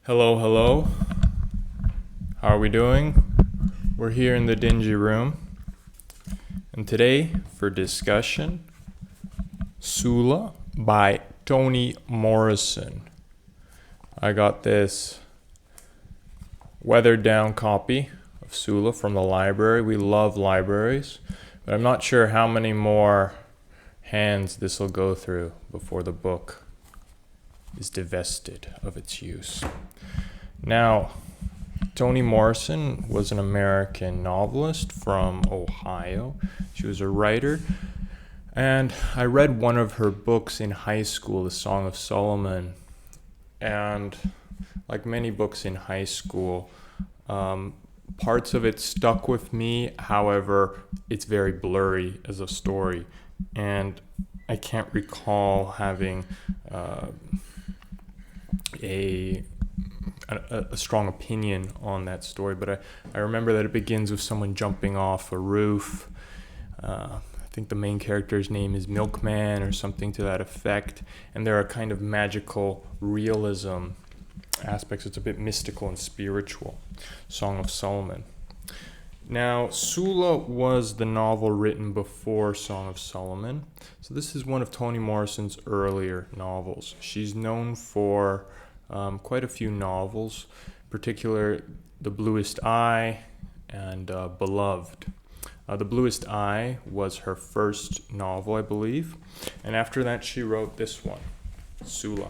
Hello, hello. How are we doing? We're here in the dingy room. And today, for discussion, Sula by Toni Morrison. I got this weathered down copy of Sula from the library. We love libraries, but I'm not sure how many more hands this will go through before the book is divested of its use. Now, Toni Morrison was an American novelist from Ohio. She was a writer, and I read one of her books in high school, The Song of Solomon. And like many books in high school, parts of it stuck with me. However, it's very blurry as a story, and I can't recall having a strong opinion on that story, but I remember that it begins with someone jumping off a roof. I think the main character's name is Milkman or something to that effect, and there are kind of magical realism aspects. It's a bit mystical and spiritual. Song of Solomon. Now, Sula was the novel written before Song of Solomon, so this is one of Toni Morrison's earlier novels. She's known for quite a few novels, in particular The Bluest Eye and Beloved. The Bluest Eye was her first novel, I believe, and after that she wrote this one, Sula.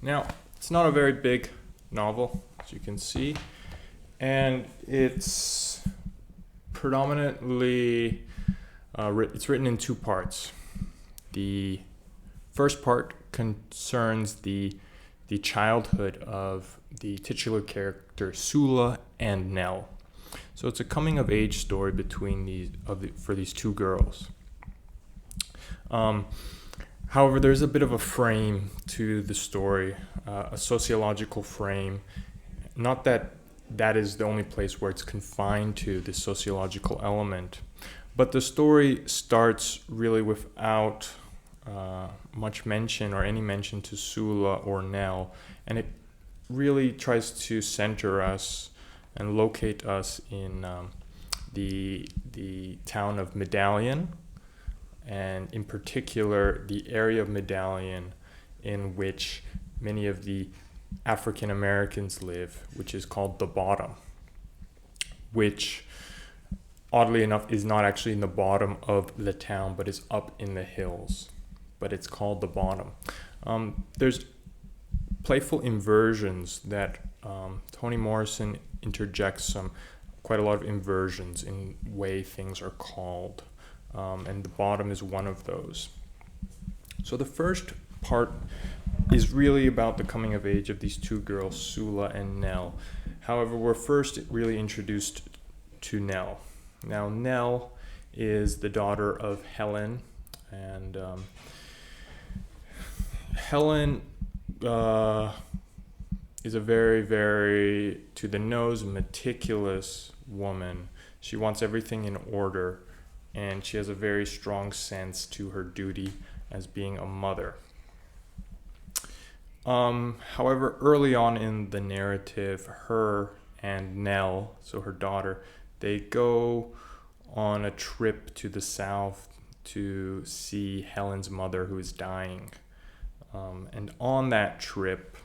Now, it's not a very big novel, as you can see, and it's predominantly it's written in two parts. The first part concerns the childhood of the titular character Sula and Nell. So it's a coming of age story between for these two girls. However, there's a bit of a frame to the story, a sociological frame. Not that is the only place where it's confined to the sociological element, but the story starts really without much mention or any mention to Sula or Nell, and it really tries to center us and locate us in the town of Medallion, and in particular the area of Medallion in which many of the African Americans live, which is called the Bottom, which oddly enough is not actually in the bottom of the town but is up in the hills, but it's called the Bottom. There's playful inversions that Toni Morrison interjects quite a lot of inversions in way things are called, and the Bottom is one of those. So the first part is really about the coming of age of these two girls, Sula and Nell. However, we're first really introduced to Nell. Now, Nell is the daughter of Helen, and Helen is a very, very to the nose meticulous woman. She wants everything in order, and she has a very strong sense to her duty as being a mother. However, early on in the narrative, her and Nell, so her daughter, they go on a trip to the south to see Helen's mother, who is dying. And on that trip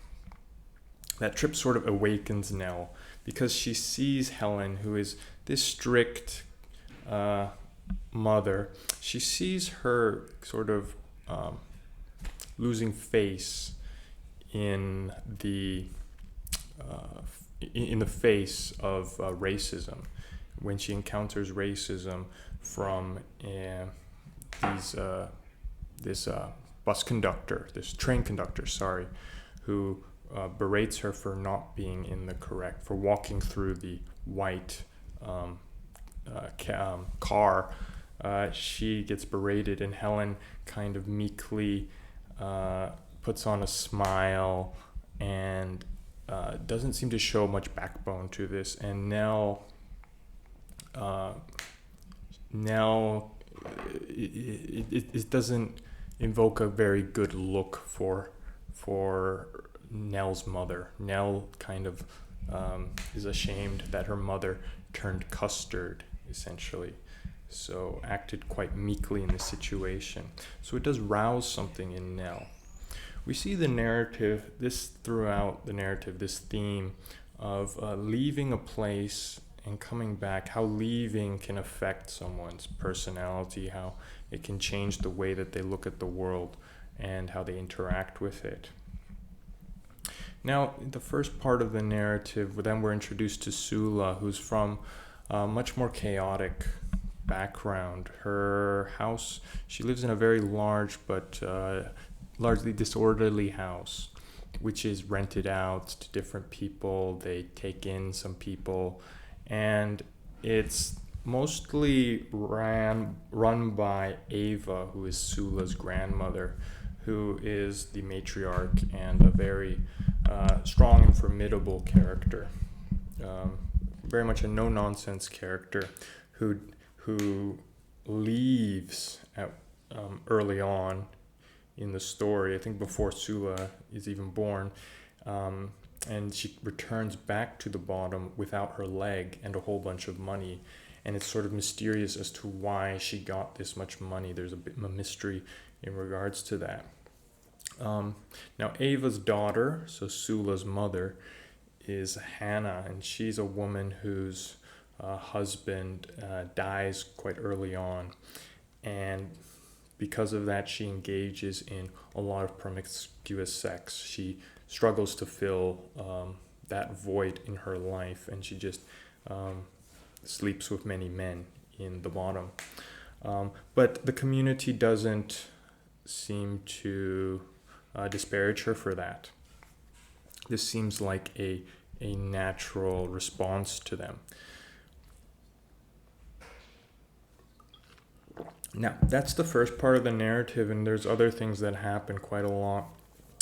sort of awakens Nell, because she sees Helen, who is this strict mother. She sees her sort of losing face in the face of racism, when she encounters racism from this train conductor, who berates her for not being for walking through the white car. She gets berated, and Helen kind of meekly puts on a smile and doesn't seem to show much backbone to this. And Nell, it doesn't invoke a very good look for Nell's mother. Nell kind of is ashamed that her mother turned custard, essentially. So acted quite meekly in the situation. So it does rouse something in Nell. We see the narrative, throughout the narrative, this theme of leaving a place and coming back, how leaving can affect someone's personality, how it can change the way that they look at the world and how they interact with it. Now, the first part of the narrative, then we're introduced to Sula, who's from a much more chaotic background. Her house, she lives in a very large but largely disorderly house, which is rented out to different people. They take in some people, and it's mostly run by Ava, who is Sula's grandmother, who is the matriarch and a very strong and formidable character. Very much a no-nonsense character who leaves early on in the story, I think before Sula is even born, and she returns back to the bottom without her leg and a whole bunch of money. And it's sort of mysterious as to why she got this much money. There's a bit of a mystery in regards to that. Now, Ava's daughter, so Sula's mother, is Hannah, and she's a woman whose husband dies quite early on. And because of that, she engages in a lot of promiscuous sex. She struggles to fill that void in her life, and she just sleeps with many men in the bottom. But the community doesn't seem to disparage her for that. This seems like a natural response to them. Now, that's the first part of the narrative, and there's other things that happen quite a lot.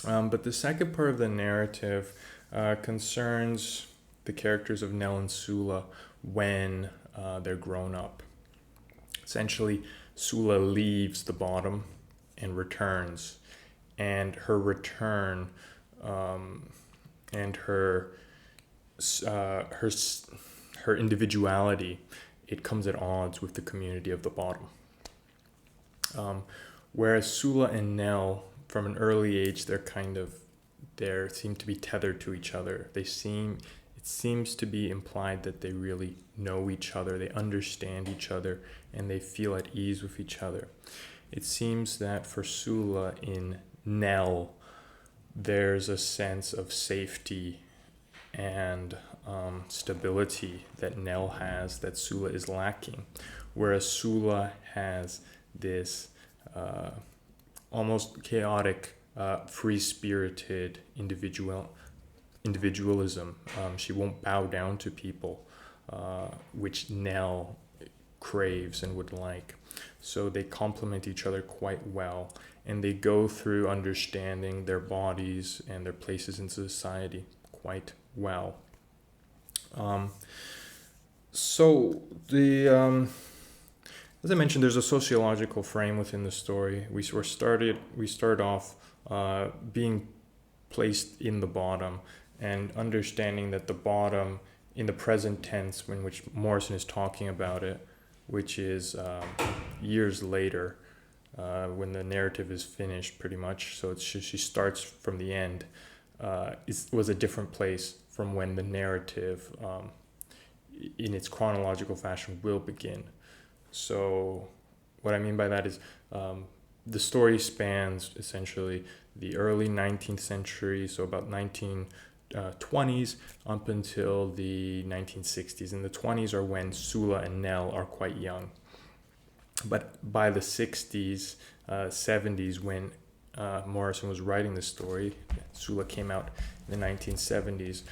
But the second part of the narrative concerns the characters of Nell and Sula when they're grown up. Essentially, Sula leaves the bottom and returns, and her return and her individuality, it comes at odds with the community of the bottom. Whereas Sula and Nell, from an early age, they seem to be tethered to each other. It seems to be implied that they really know each other, they understand each other, and they feel at ease with each other. It seems that for Sula, in Nell, there's a sense of safety and stability that Nell has that Sula is lacking, whereas Sula has this almost chaotic, free-spirited individualism. She won't bow down to people, which Nell craves and would like. So they complement each other quite well, and they go through understanding their bodies and their places in society quite well. As I mentioned, there's a sociological frame within the story. We start off being placed in the bottom and understanding that the bottom, in the present tense, in which Morrison is talking about it, which is years later, when the narrative is finished, pretty much. So she starts from the end. Was a different place from when the narrative, in its chronological fashion, will begin. So what I mean by that is the story spans essentially the early 19th century, so about 1920s up until the 1960s. And the 20s are when Sula and Nell are quite young. But by the 60s, 70s, when Morrison was writing the story, Sula came out in the 1970s,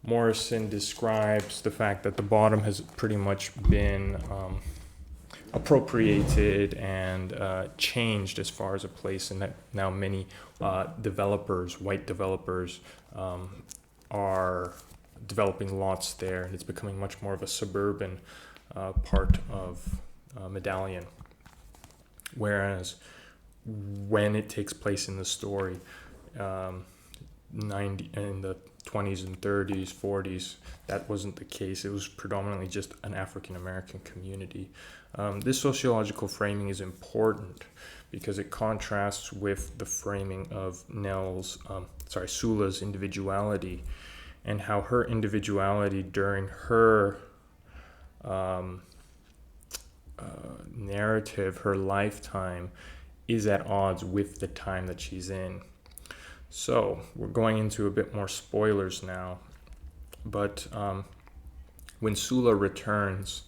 Morrison describes the fact that the bottom has pretty much been appropriated and changed as far as a place, and that now many developers, white developers, are developing lots there, and it's becoming much more of a suburban part of Medallion. Whereas when it takes place in the story, in the 20s and 30s, 40s, that wasn't the case. It was predominantly just an African American community. This sociological framing is important because it contrasts with the framing of Sula's individuality, and how her individuality during her narrative, her lifetime, is at odds with the time that she's in. So we're going into a bit more spoilers now, but when Sula returns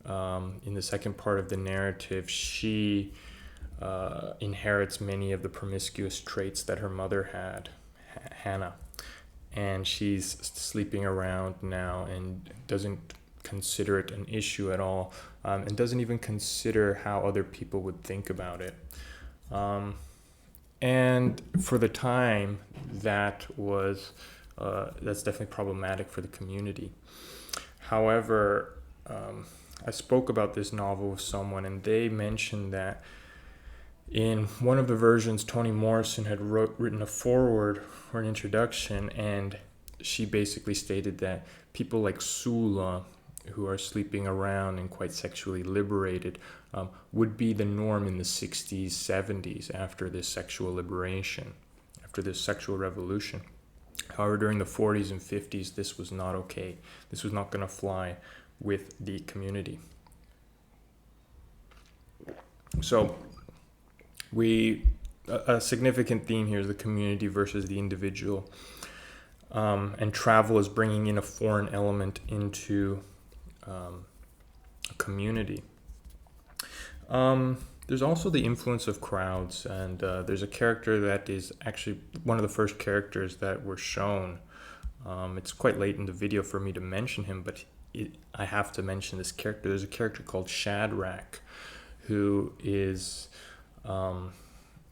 in the second part of the narrative, she inherits many of the promiscuous traits that her mother had, Hannah, and she's sleeping around now and doesn't consider it an issue at all, and doesn't even consider how other people would think about it. And for the time, that's definitely problematic for the community. However, I spoke about this novel with someone, and they mentioned that in one of the versions, Toni Morrison had written a foreword or an introduction, and she basically stated that people like Sula, who are sleeping around and quite sexually liberated, would be the norm in the 60s, 70s after this sexual liberation, after this sexual revolution. However, during the 40s and 50s, this was not okay. This was not going to fly with the community. So, a significant theme here is the community versus the individual. And travel is bringing in a foreign element into a community. There's also the influence of crowds, and there's a character that is actually one of the first characters that were shown. It's quite late in the video for me to mention him, but I have to mention this character. There's a character called Shadrach, who is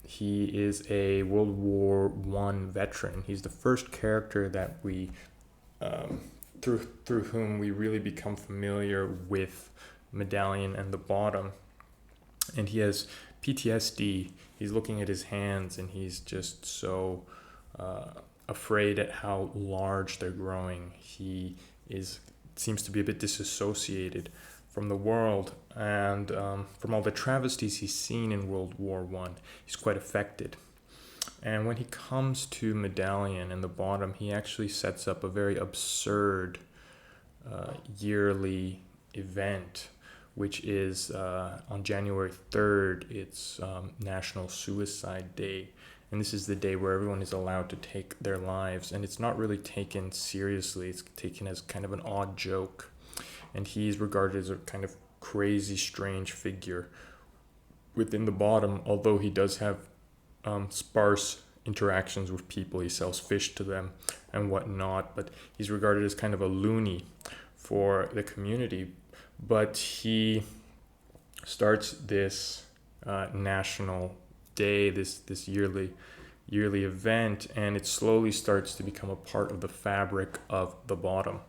he is a World War I veteran. He's the first character that we through whom we really become familiar with Medallion and the Bottom. And he has PTSD. He's looking at his hands, and he's just so afraid at how large they're growing. He seems to be a bit disassociated from the world and from all the travesties he's seen in World War I. He's quite affected. And when he comes to Medallion and the Bottom, he actually sets up a very absurd yearly event, which is on January 3rd, it's National Suicide Day. And this is the day where everyone is allowed to take their lives. And it's not really taken seriously. It's taken as kind of an odd joke. And he's regarded as a kind of crazy, strange figure within the Bottom, although he does have sparse interactions with people. He sells fish to them and whatnot. But he's regarded as kind of a loony for the community. But he starts this national day, this yearly event, and it slowly starts to become a part of the fabric of the Bottom.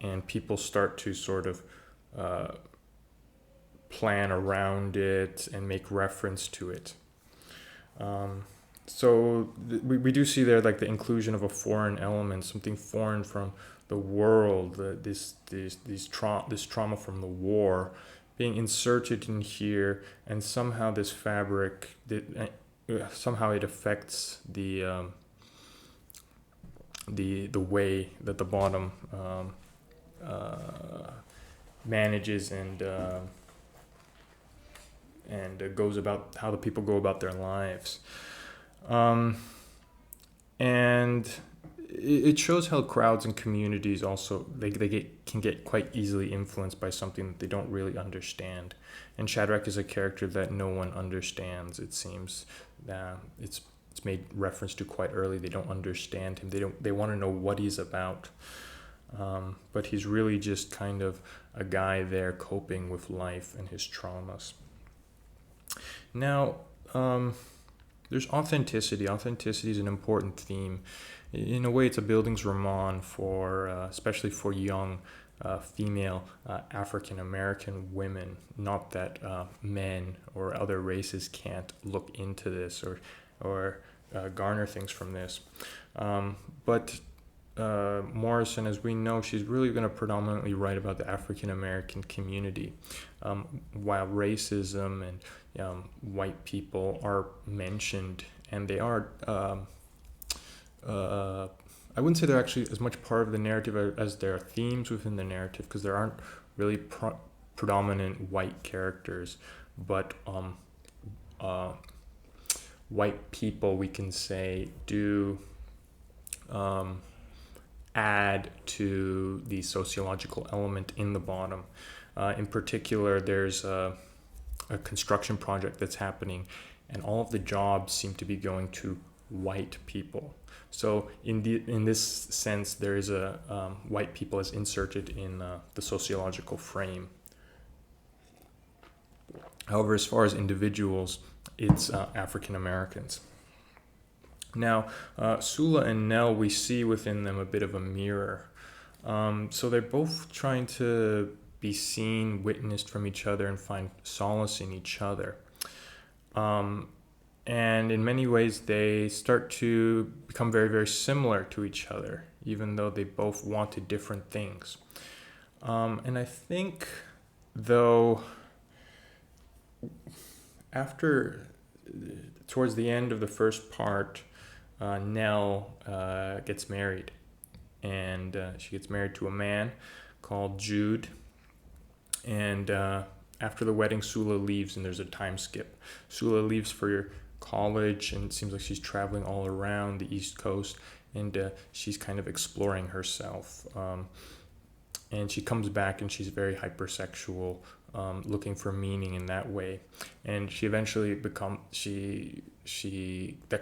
And people start to sort of plan around it and make reference to it. So we do see there like the inclusion of a foreign element, something foreign from the world, this trauma from the war being inserted in here, and somehow this fabric, somehow it affects the way that the Bottom manages and goes about how the people go about their lives. And it shows how crowds and communities also can get quite easily influenced by something that they don't really understand. And Shadrach is a character that no one understands. It seems it's made reference to quite early. They don't understand him. They want to know what he's about. But he's really just kind of a guy there coping with life and his traumas. Now, there's authenticity. Authenticity is an important theme. In a way, it's a Bildungsroman for, especially for young female African American women. Not that men or other races can't look into this or garner things from this. But Morrison, as we know, she's really going to predominantly write about the African American community, while racism and white people are mentioned, and they are. I wouldn't say they're actually as much part of the narrative as there are themes within the narrative, because there aren't really predominant white characters, but white people, we can say, do add to the sociological element in the bottom. In particular, there's a construction project that's happening, and all of the jobs seem to be going to white people. So in this sense, there is a white people as inserted in the sociological frame. However, as far as individuals, it's African Americans. Now, Sula and Nell, we see within them a bit of a mirror. So they're both trying to be seen, witnessed from each other, and find solace in each other. And in many ways, they start to become very, very similar to each other, even though they both wanted different things. And I think, though, towards the end of the first part, Nell gets married. And she gets married to a man called Jude. And after the wedding, Sula leaves, and there's a time skip. Sula leaves for college, and it seems like she's traveling all around the East Coast, and she's kind of exploring herself. And she comes back, and she's very hypersexual, looking for meaning in that way. And she eventually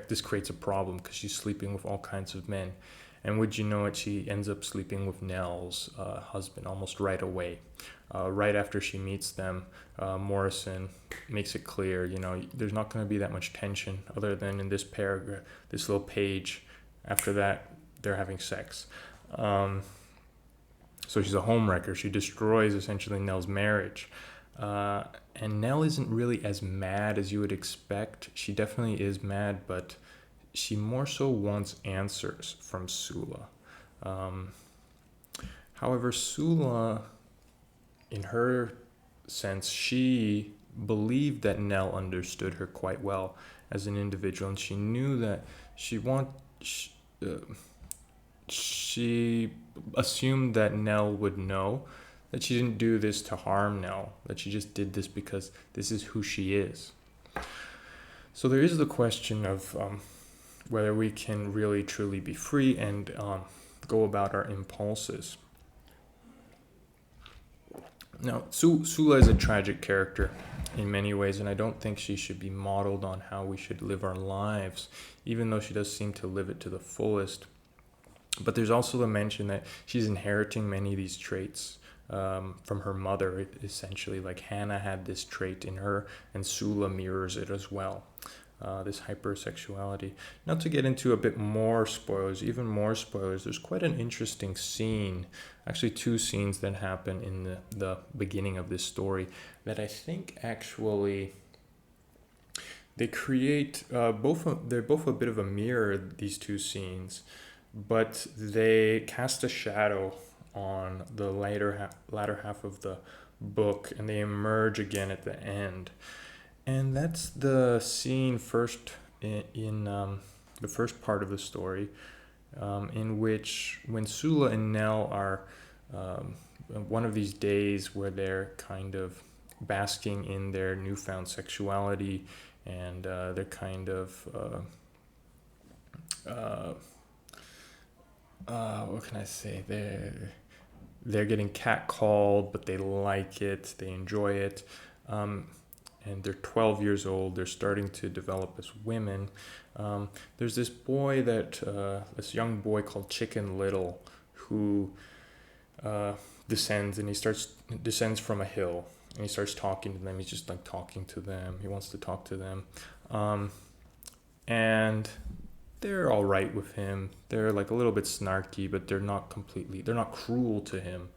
this creates a problem, because she's sleeping with all kinds of men. And would you know it, she ends up sleeping with Nell's husband almost right away. Right after she meets them, Morrison makes it clear, there's not going to be that much tension other than in this paragraph, this little page. After that, they're having sex. So she's a homewrecker. She destroys essentially Nell's marriage. And Nell isn't really as mad as you would expect. She definitely is mad, but she more so wants answers from Sula. However, Sula, in her sense, she believed that Nell understood her quite well as an individual, and she knew that she assumed that Nell would know that she didn't do this to harm Nell, that she just did this because this is who she is. So there is the question of whether we can really truly be free and go about our impulses. Now, Sula is a tragic character in many ways, and I don't think she should be modeled on how we should live our lives, even though she does seem to live it to the fullest. But there's also the mention that she's inheriting many of these traits from her mother, essentially. Like Hannah had this trait in her, and Sula mirrors it as well. This hypersexuality. Not to get into a bit more spoilers, even more spoilers, there's quite an interesting scene, actually two scenes that happen in the beginning of this story that I think actually they create they're both a bit of a mirror, these two scenes, but they cast a shadow on the latter half of the book, and they emerge again at the end. And that's the scene first in the first part of the story, in which when Sula and Nell are one of these days where they're kind of basking in their newfound sexuality, and they're kind of what can I say? They're getting catcalled, but they like it, they enjoy it. And they're 12 years old, they're starting to develop as women. There's this young boy called Chicken Little, who descends from a hill, and he starts talking to them. He's just like talking to them. He wants to talk to them. And they're all right with him. They're like a little bit snarky, but they're not cruel to him.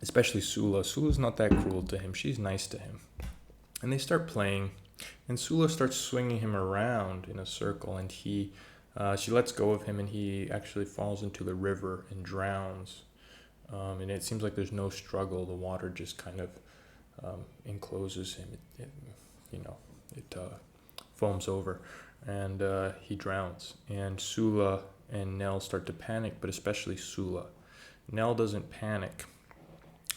Especially Sula. Sula's not that cruel to him. She's nice to him. And they start playing, And Sula starts swinging him around in a circle, and she lets go of him, and he actually falls into the river and drowns. And it seems like there's no struggle. The water just kind of encloses him. It foams over, and he drowns. And Sula and Nell start to panic, but especially Sula. Nell doesn't panic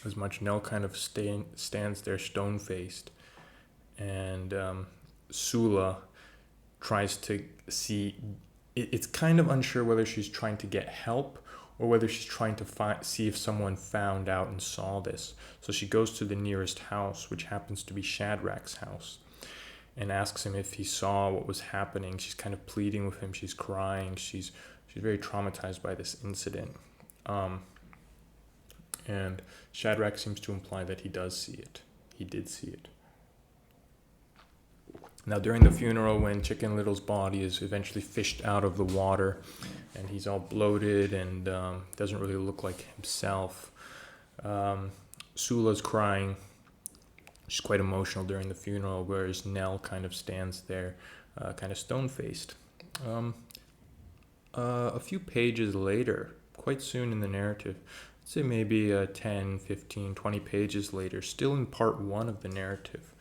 as much. Nell kind of stands there stone-faced, and Sula tries to see. It's kind of unsure whether she's trying to get help or whether she's trying to see if someone found out and saw this. So she goes to the nearest house, which happens to be Shadrach's house, and asks him if he saw what was happening. She's kind of pleading with him. She's crying. She's very traumatized by this incident. And Shadrach seems to imply that he does see it. He did see it. Now, during the funeral, when Chicken Little's body is eventually fished out of the water, and he's all bloated and doesn't really look like himself, Sula's crying. She's quite emotional during the funeral, whereas Nell kind of stands there, kind of stone-faced. A few pages later, quite soon in the narrative, let's say maybe 10, 15, 20 pages later, still in part 1 of the narrative,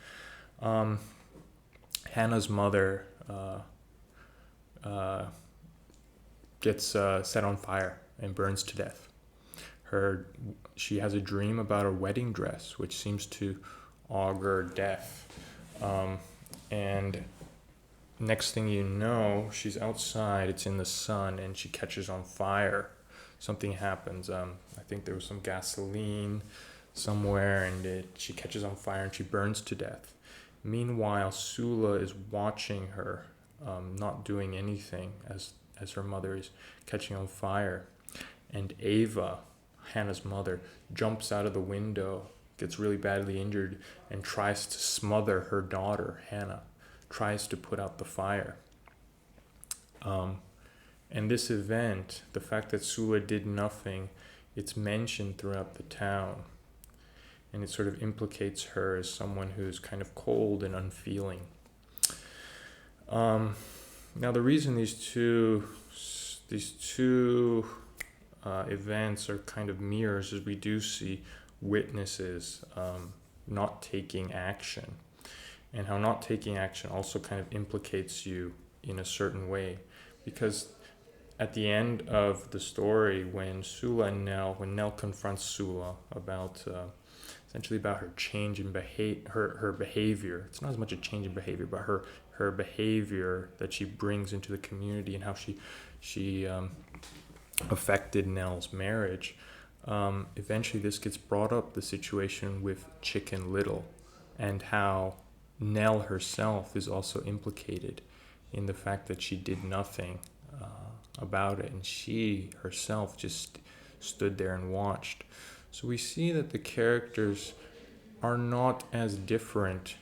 Hannah's mother gets set on fire and burns to death. She has a dream about her wedding dress, which seems to augur death. And next thing you know, she's outside, it's in the sun, and she catches on fire. Something happens. I think there was some gasoline somewhere, and she catches on fire and she burns to death. Meanwhile, Sula is watching her, not doing anything as her mother is catching on fire. And Ava, Hannah's mother, jumps out of the window, gets really badly injured, and tries to smother her daughter, Hannah, tries to put out the fire. And this event, the fact that Sula did nothing, it's mentioned throughout the town. And it sort of implicates her as someone who's kind of cold and unfeeling. Now, the reason these two events are kind of mirrors is we do see witnesses not taking action, and how not taking action also kind of implicates you in a certain way, because at the end of the story, when Nell confronts Sula about essentially about her change in her behavior. It's not as much a change in behavior, but her behavior that she brings into the community and how she affected Nell's marriage. Eventually this gets brought up, the situation with Chicken Little, and how Nell herself is also implicated in the fact that she did nothing about it, and she herself just stood there and watched. So we see that the characters are not as different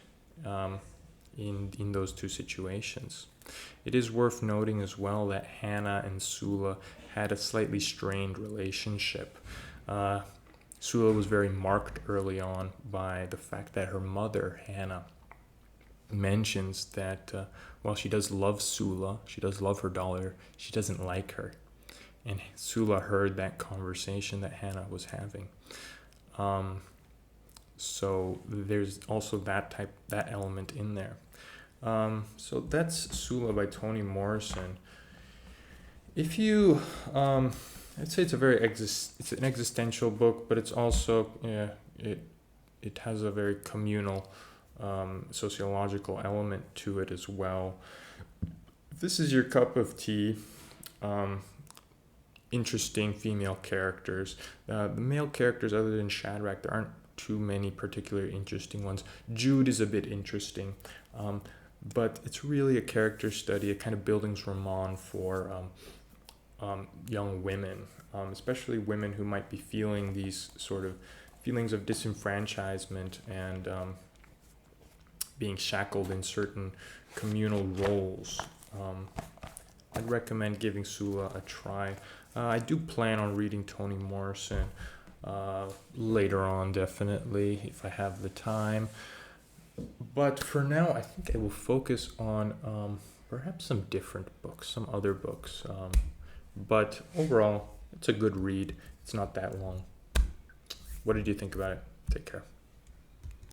in those two situations. It is worth noting as well that Hannah and Sula had a slightly strained relationship. Sula was very marked early on by the fact that her mother, Hannah, mentions that while she does love Sula, she does love her daughter, she doesn't like her. And Sula heard that conversation that Hannah was having. So there's also that element in there. So that's Sula by Toni Morrison. If you, I'd say it's it's an existential book, but it's also, it has a very communal, sociological element to it as well. If this is your cup of tea, interesting female characters. The male characters, other than Shadrach, there aren't too many particularly interesting ones. Jude is a bit interesting, but it's really a character study, a kind of bildungsroman for young women, especially women who might be feeling these sort of feelings of disenfranchisement and being shackled in certain communal roles. I'd recommend giving Sula a try. I do plan on reading Toni Morrison later on, definitely, if I have the time. But for now, I think I will focus on perhaps some different books, some other books. But overall, it's a good read. It's not that long. What did you think about it? Take care.